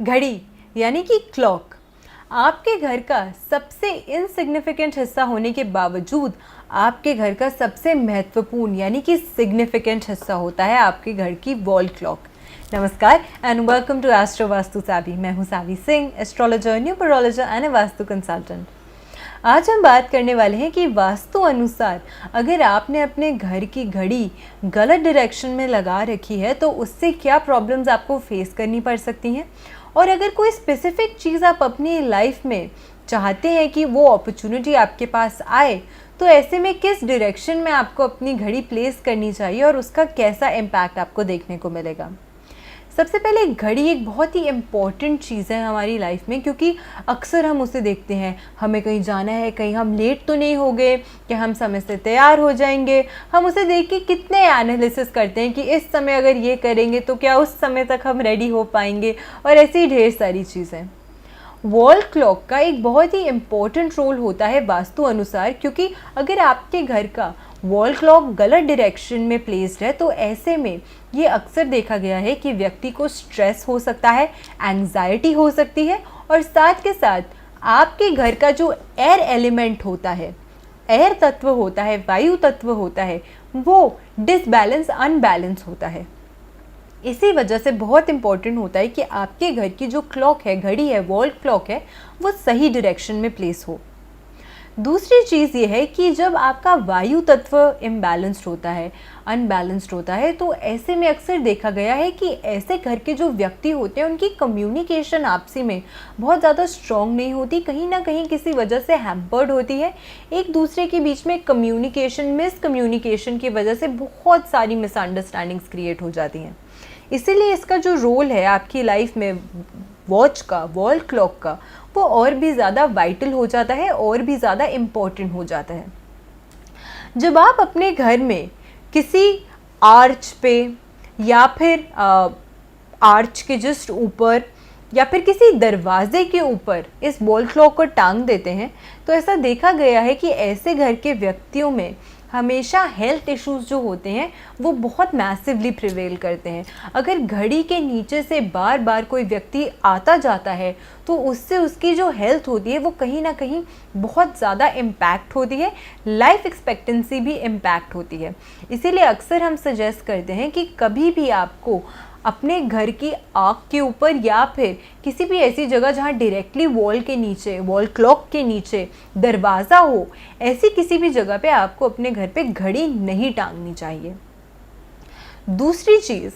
घड़ी यानी कि क्लॉक आपके घर का सबसे इनसिग्निफिकेंट हिस्सा होने के बावजूद आपके घर का सबसे महत्वपूर्ण यानी कि सिग्निफिकेंट हिस्सा होता है आपके घर की वॉल क्लॉक। नमस्कार and welcome to Astro Vastu Savi. मैं हूं Savi Singh, astrologer, numerologer and Vastu consultant. आज हम बात करने वाले हैं कि वास्तु अनुसार अगर आपने अपने घर की घड़ी गलत डायरेक्शन में लगा रखी है तो उससे क्या प्रॉब्लम्स आपको फेस करनी पड़ सकती हैं, और अगर कोई स्पेसिफिक चीज़ आप अपनी लाइफ में चाहते हैं कि वो अपॉर्चुनिटी आपके पास आए तो ऐसे में किस डायरेक्शन में आपको अपनी घड़ी प्लेस करनी चाहिए और उसका कैसा इम्पैक्ट आपको देखने को मिलेगा। सबसे पहले घड़ी एक बहुत ही इम्पॉर्टेंट चीज़ है हमारी लाइफ में, क्योंकि अक्सर हम उसे देखते हैं, हमें कहीं जाना है, कहीं हम लेट तो नहीं हो गए, कि हम समय से तैयार हो जाएंगे। हम उसे देख के कितने एनालिसिस करते हैं कि इस समय अगर ये करेंगे तो क्या उस समय तक हम रेडी हो पाएंगे, और ऐसी ढेर सारी चीज़ें। वॉल क्लॉक का एक बहुत ही इम्पोर्टेंट रोल होता है वास्तु अनुसार, क्योंकि अगर आपके घर का वॉल क्लॉक गलत डायरेक्शन में प्लेस्ड है तो ऐसे में ये अक्सर देखा गया है कि व्यक्ति को स्ट्रेस हो सकता है, एंजाइटी हो सकती है, और साथ के साथ आपके घर का जो एयर एलिमेंट होता है, एयर तत्व होता है, वायु तत्व होता है, वो डिसबैलेंस, अनबैलेंस होता है। इसी वजह से बहुत इंपॉर्टेंट होता है कि आपके घर की जो क्लॉक है, घड़ी है, वॉल क्लॉक है, वो सही डायरेक्शन में प्लेस हो। दूसरी चीज़ ये है कि जब आपका वायु तत्व इम्बैलेंस्ड होता है, अनबैलेंस्ड होता है, तो ऐसे में अक्सर देखा गया है कि ऐसे घर के जो व्यक्ति होते हैं उनकी कम्युनिकेशन आपसी में बहुत ज़्यादा स्ट्रॉन्ग नहीं होती, कहीं ना कहीं किसी वजह से हैम्पर्ड होती है। एक दूसरे के बीच में कम्युनिकेशन, मिसकम्युनिकेशन की वजह से बहुत सारी मिसअंडरस्टैंडिंग्स क्रिएट हो जाती हैं। इसीलिए इसका जो रोल है आपकी लाइफ में वॉच का, वॉल क्लॉक का, वो और भी ज़्यादा वाइटल हो जाता है, और भी ज़्यादा इम्पोर्टेंट हो जाता है। जब आप अपने घर में किसी आर्च पे या फिर आर्च के जस्ट ऊपर या फिर किसी दरवाजे के ऊपर इस वॉल क्लॉक को टांग देते हैं तो ऐसा देखा गया है कि ऐसे घर के व्यक्तियों में हमेशा हेल्थ इश्यूज जो होते हैं वो बहुत मैसिवली प्रिवेल करते हैं। अगर घड़ी के नीचे से बार बार कोई व्यक्ति आता जाता है तो उससे उसकी जो हेल्थ होती है वो कहीं ना कहीं बहुत ज़्यादा इम्पैक्ट होती है, लाइफ एक्सपेक्टेंसी भी इम्पैक्ट होती है। इसीलिए अक्सर हम सजेस्ट करते हैं कि कभी भी आपको अपने घर की आग के ऊपर या फिर किसी भी ऐसी जगह जहाँ डायरेक्टली वॉल के नीचे, वॉल क्लॉक के नीचे दरवाज़ा हो, ऐसी किसी भी जगह पे आपको अपने घर पे घड़ी नहीं टांगनी चाहिए। दूसरी चीज़,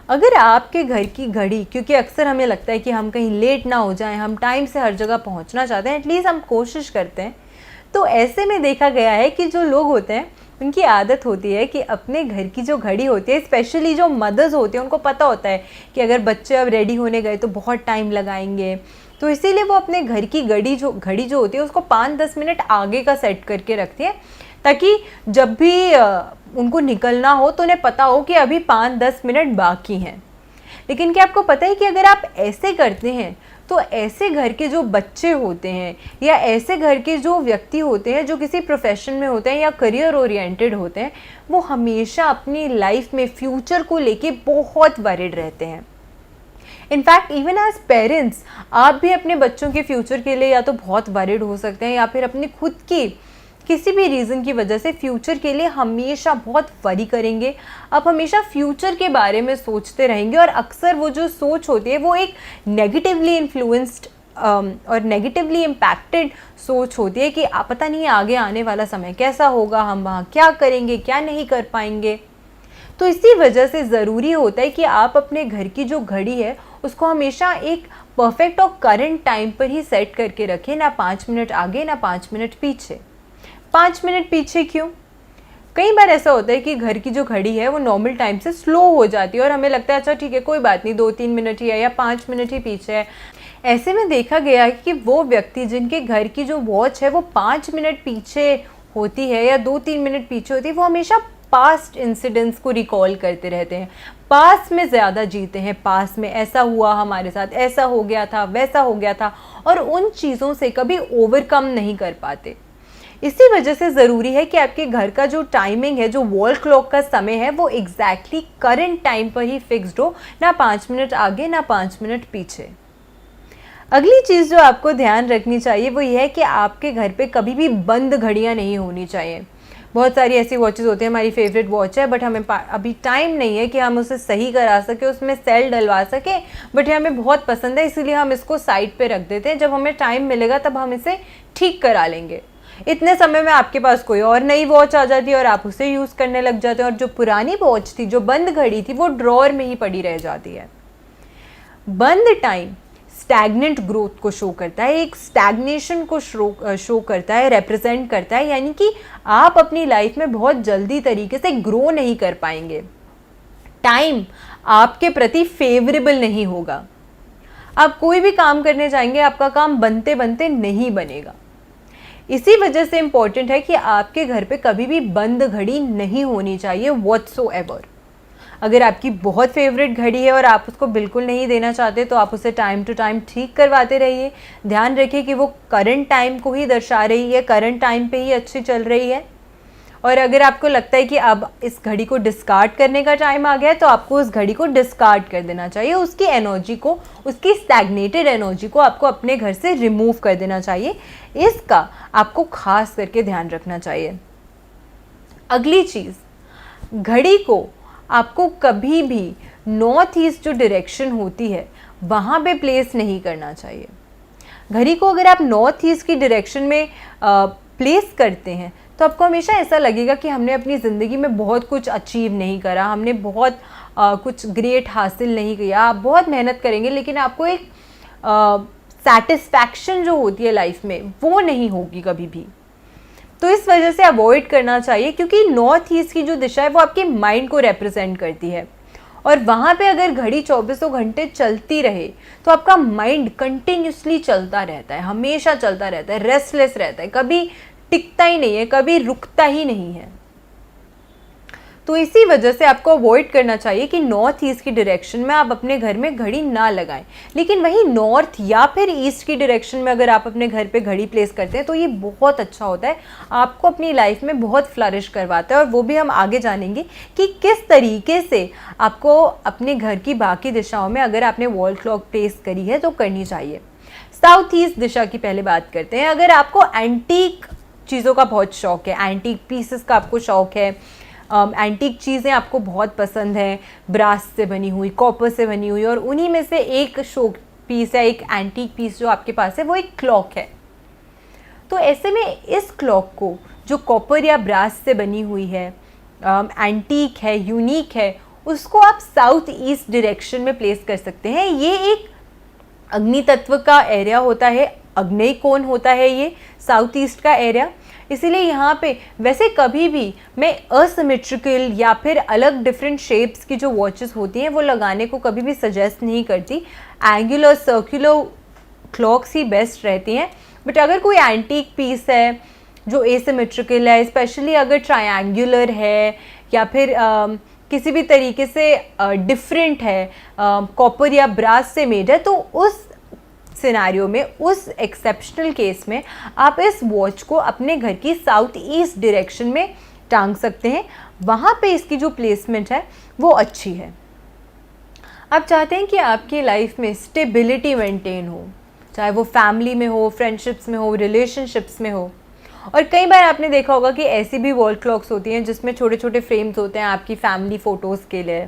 अगर आपके घर की घड़ी, क्योंकि अक्सर हमें लगता है कि हम कहीं लेट ना हो जाएं, हम टाइम से हर जगह पहुंचना चाहते हैं, एटलीस्ट हम कोशिश करते हैं, तो ऐसे में देखा गया है कि जो लोग होते हैं उनकी आदत होती है कि अपने घर की जो घड़ी होती है, स्पेशली जो मदर्स होती हैं, उनको पता होता है कि अगर बच्चे अब रेडी होने गए तो बहुत टाइम लगाएंगे, तो इसीलिए वो अपने घर की घड़ी जो होती है उसको 5-10 मिनट आगे का सेट करके रखती है, ताकि जब भी उनको निकलना हो तो उन्हें पता हो कि अभी 5-10 मिनट बाकी हैं। लेकिन क्या आपको पता है कि अगर आप ऐसे करते हैं तो ऐसे घर के जो बच्चे होते हैं या ऐसे घर के जो व्यक्ति होते हैं जो किसी प्रोफेशन में होते हैं या करियर ओरिएंटेड होते हैं, वो हमेशा अपनी लाइफ में फ्यूचर को लेके बहुत वरीड रहते हैं। इनफैक्ट इवन एज पेरेंट्स आप भी अपने बच्चों के फ्यूचर के लिए या तो बहुत वरीड हो सकते हैं या फिर अपनी खुद की किसी भी रीज़न की वजह से फ्यूचर के लिए हमेशा बहुत वरी करेंगे। आप हमेशा फ्यूचर के बारे में सोचते रहेंगे, और अक्सर वो जो सोच होती है वो एक नेगेटिवली इन्फ्लुएंस्ड और नेगेटिवली इम्पैक्टेड सोच होती है कि आप पता नहीं आगे आने वाला समय कैसा होगा, हम वहाँ क्या करेंगे, क्या नहीं कर पाएंगे। तो इसी वजह से ज़रूरी होता है कि आप अपने घर की जो घड़ी है उसको हमेशा एक परफेक्ट और करंट टाइम पर ही सेट करके रखें, ना 5 मिनट आगे ना 5 मिनट पीछे। 5 मिनट पीछे क्यों? कई बार ऐसा होता है कि घर की जो घड़ी है वो नॉर्मल टाइम से स्लो हो जाती है और हमें लगता है अच्छा ठीक है कोई बात नहीं, 2-3 मिनट ही है या 5 मिनट ही पीछे है। ऐसे में देखा गया है कि वो व्यक्ति जिनके घर की जो वॉच है वो 5 मिनट पीछे होती है या 2-3 मिनट पीछे होती है, वो हमेशा पास्ट इंसिडेंट्स को रिकॉल करते रहते हैं, पास में ज़्यादा जीते हैं, पास में ऐसा हुआ हमारे साथ, ऐसा हो गया था, वैसा हो गया था, और उन चीज़ों से कभी ओवरकम नहीं कर पाते। इसी वजह से ज़रूरी है कि आपके घर का जो टाइमिंग है, जो वॉल क्लॉक का समय है, वो एग्जैक्टली करंट टाइम पर ही फिक्स्ड हो, ना 5 मिनट आगे ना 5 मिनट पीछे। अगली चीज़ जो आपको ध्यान रखनी चाहिए वो ये है कि आपके घर पे कभी भी बंद घड़ियाँ नहीं होनी चाहिए। बहुत सारी ऐसी वॉचेस होती हैं, हमारी फेवरेट वॉच है बट हमें अभी टाइम नहीं है कि हम उसे सही करा सके, उसमें सेल डलवा सके, बट ये हमें बहुत पसंद है इसीलिए हम इसको साइड पे रख देते हैं। जब हमें टाइम मिलेगा तब हम इसे ठीक करा लेंगे। इतने समय में आपके पास कोई और नई वॉच आ जाती है और आप उसे यूज़ करने लग जाते हैं और जो पुरानी वॉच थी, जो बंद घड़ी थी, वो ड्रॉअर में ही पड़ी रह जाती है। बंद टाइम स्टैग्नेंट ग्रोथ को शो करता है, एक स्टैग्नेशन को शो करता है, रिप्रेजेंट करता है, यानी कि आप अपनी लाइफ में बहुत जल्दी तरीके से ग्रो नहीं कर पाएंगे। टाइम आपके प्रति फेवरेबल नहीं होगा। आप कोई भी काम करने जाएंगे, आपका काम बनते बनते नहीं बनेगा। इसी वजह से इंपॉर्टेंट है कि आपके घर पे कभी भी बंद घड़ी नहीं होनी चाहिए व्हाटसोएवर। अगर आपकी बहुत फेवरेट घड़ी है और आप उसको बिल्कुल नहीं देना चाहते तो आप उसे टाइम टू टाइम ठीक करवाते रहिए। ध्यान रखिए कि वो करंट टाइम को ही दर्शा रही है, करंट टाइम पे ही अच्छी चल रही है। और अगर आपको लगता है कि अब इस घड़ी को डिस्कार्ड करने का टाइम आ गया है तो आपको उस घड़ी को डिस्कार्ड कर देना चाहिए। उसकी एनर्जी को, उसकी स्टैग्नेटेड एनर्जी को आपको अपने घर से रिमूव कर देना चाहिए। इसका आपको खास करके ध्यान रखना चाहिए। अगली चीज़, घड़ी को आपको कभी भी नॉर्थ ईस्ट जो डायरेक्शन होती है वहाँ पे प्लेस नहीं करना चाहिए। घड़ी को अगर आप नॉर्थ ईस्ट की डायरेक्शन में प्लेस करते हैं तो आपको हमेशा ऐसा लगेगा कि हमने अपनी ज़िंदगी में बहुत कुछ अचीव नहीं करा, हमने बहुत कुछ ग्रेट हासिल नहीं किया। आप बहुत मेहनत करेंगे लेकिन आपको एक सेटिस्फैक्शन जो होती है लाइफ में वो नहीं होगी कभी भी। तो इस वजह से अवॉइड करना चाहिए, क्योंकि नॉर्थ ईस्ट की जो दिशा है वो आपके माइंड को रिप्रेजेंट करती है और वहाँ पे अगर घड़ी 24 घंटे चलती रहे तो आपका माइंड कंटिन्यूसली चलता रहता है, हमेशा चलता रहता है, रेस्टलेस रहता है, कभी टिकता ही नहीं है, कभी रुकता ही नहीं है। तो इसी वजह से आपको अवॉइड करना चाहिए कि नॉर्थ ईस्ट की डायरेक्शन में आप अपने घर में घड़ी ना लगाएं। लेकिन वहीं नॉर्थ या फिर ईस्ट की डायरेक्शन में अगर आप अपने घर पे घड़ी प्लेस करते हैं तो ये बहुत अच्छा होता है, आपको अपनी लाइफ में बहुत फ्लरिश करवाता है। और वो भी हम आगे जानेंगे कि किस तरीके से आपको अपने घर की बाकी दिशाओं में अगर आपने वॉल क्लॉक प्लेस करी है तो करनी चाहिए। साउथ ईस्ट दिशा की पहले बात करते हैं। अगर आपको एंटीक चीज़ों का बहुत शौक है, एंटीक पीसेस का आपको शौक है, एंटीक चीज़ें आपको बहुत पसंद है, ब्रास से बनी हुई, कॉपर से बनी हुई, और उन्हीं में से एक शो पीस है, एक एंटीक पीस जो आपके पास है वो एक क्लॉक है। तो ऐसे में इस क्लॉक को जो कॉपर या ब्रास से बनी हुई है, एंटीक है, यूनिक है, उसको आप साउथ ईस्ट डायरेक्शन में प्लेस कर सकते हैं। ये एक अग्नि तत्व का एरिया होता है, अग्नि कोण होता है ये साउथ ईस्ट का एरिया। इसीलिए यहाँ पे वैसे कभी भी मैं असिमेट्रिकल या फिर अलग डिफरेंट शेप्स की जो वॉचेस होती हैं वो लगाने को कभी भी सजेस्ट नहीं करती। एंगुलर, सर्कुलर क्लॉक्स ही बेस्ट रहती हैं। बट अगर कोई एंटीक पीस है जो एसिमेट्रिकल है, स्पेशली अगर ट्रायंगुलर है या फिर किसी भी तरीके से डिफरेंट है, कॉपर या ब्रास से मेड है, तो उस सिनेरियो में, उस एक्सेप्शनल केस में आप इस वॉच को अपने घर की साउथ ईस्ट डायरेक्शन में टांग सकते हैं। वहाँ पे इसकी जो प्लेसमेंट है वो अच्छी है। आप चाहते हैं कि आपकी लाइफ में स्टेबिलिटी मेंटेन हो, चाहे वो फैमिली में हो, फ्रेंडशिप्स में हो, रिलेशनशिप्स में हो। और कई बार आपने देखा होगा कि ऐसी भी वॉल क्लॉक्स होती हैं जिसमें छोटे छोटे फ्रेम्स होते हैं आपकी फैमिली फ़ोटोज़ के लिए,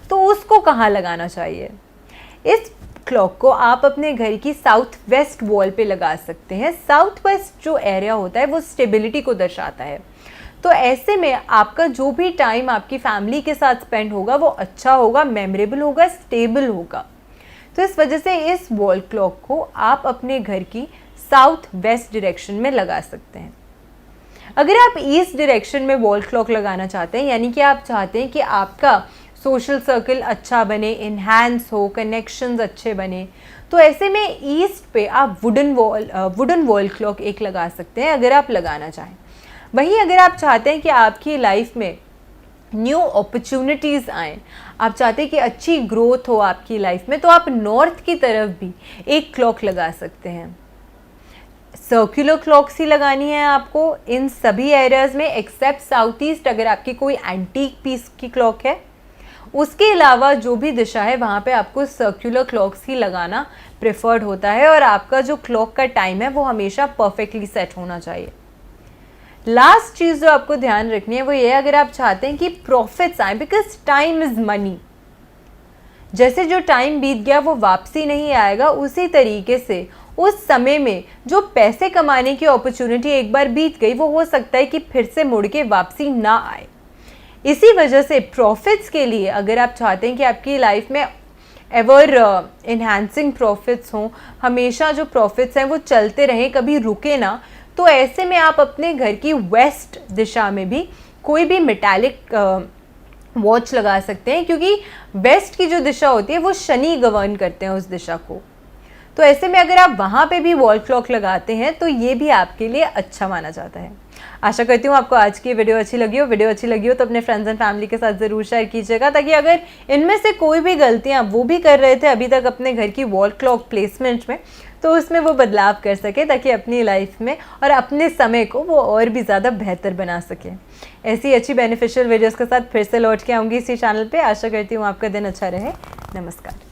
तो उसको कहाँ लगाना चाहिए? इस क्लॉक को आप अपने घर की साउथ वेस्ट वॉल पे लगा सकते हैं। साउथ वेस्ट जो एरिया होता है वो स्टेबिलिटी को दर्शाता है। तो ऐसे में आपका जो भी टाइम आपकी फैमिली के साथ स्पेंड होगा वो अच्छा होगा, मेमोरेबल होगा, स्टेबल होगा। तो इस वजह से इस वॉल क्लॉक को आप अपने घर की साउथ वेस्ट डायरेक्शन में लगा सकते हैं। अगर आप ईस्ट डायरेक्शन में वॉल क्लॉक लगाना चाहते हैं, यानी कि आप चाहते हैं कि आपका सोशल सर्कल अच्छा बने, इन्हांस हो, कनेक्शंस अच्छे बने, तो ऐसे में ईस्ट पे आप वुडन वॉल क्लॉक एक लगा सकते हैं अगर आप लगाना चाहें। वहीं अगर आप चाहते हैं कि आपकी लाइफ में न्यू अपॉर्चुनिटीज़ आएँ, आप चाहते हैं कि अच्छी ग्रोथ हो आपकी लाइफ में, तो आप नॉर्थ की तरफ भी एक क्लॉक लगा सकते हैं। सर्कुलर क्लॉक्स ही लगानी है आपको इन सभी एरियाज़ में एक्सेप्ट साउथ ईस्ट। अगर आपकी कोई एंटीक पीस की क्लॉक है उसके अलावा जो भी दिशा है वहाँ पे आपको सर्कुलर क्लॉक्स ही लगाना प्रेफर्ड होता है और आपका जो क्लॉक का टाइम है वो हमेशा परफेक्टली सेट होना चाहिए। लास्ट चीज़ जो आपको ध्यान रखनी है वो ये है, अगर आप चाहते हैं कि प्रॉफिट्स आए, बिकॉज टाइम इज़ मनी, जैसे जो टाइम बीत गया वो वापसी नहीं आएगा, उसी तरीके से उस समय में जो पैसे कमाने की अपॉर्चुनिटी एक बार बीत गई वो हो सकता है कि फिर से मुड़ के वापसी ना आए। इसी वजह से प्रॉफिट्स के लिए अगर आप चाहते हैं कि आपकी लाइफ में एवर इन्हांसिंग प्रॉफिट्स हों, हमेशा जो प्रॉफिट्स हैं वो चलते रहें, कभी रुके ना, तो ऐसे में आप अपने घर की वेस्ट दिशा में भी कोई भी मेटालिक वॉच लगा सकते हैं, क्योंकि वेस्ट की जो दिशा होती है वो शनि गवर्न करते हैं उस दिशा को। तो ऐसे में अगर आप वहाँ पे भी वॉल क्लॉक लगाते हैं तो ये भी आपके लिए अच्छा माना जाता है। आशा करती हूँ आपको आज की वीडियो अच्छी लगी हो। वीडियो अच्छी लगी हो तो अपने फ्रेंड्स एंड फैमिली के साथ ज़रूर शेयर कीजिएगा, ताकि अगर इनमें से कोई भी गलतियाँ वो भी कर रहे थे अभी तक अपने घर की वॉल क्लॉक प्लेसमेंट में, तो उसमें वो बदलाव कर सके, ताकि अपनी लाइफ में और अपने समय को वो और भी ज़्यादा बेहतर बना सके। ऐसी अच्छी बेनिफिशियल वीडियोज़ के साथ फिर से लौट के आऊँगी इसी चैनल पर। आशा करती हूँ आपका दिन अच्छा रहे। नमस्कार।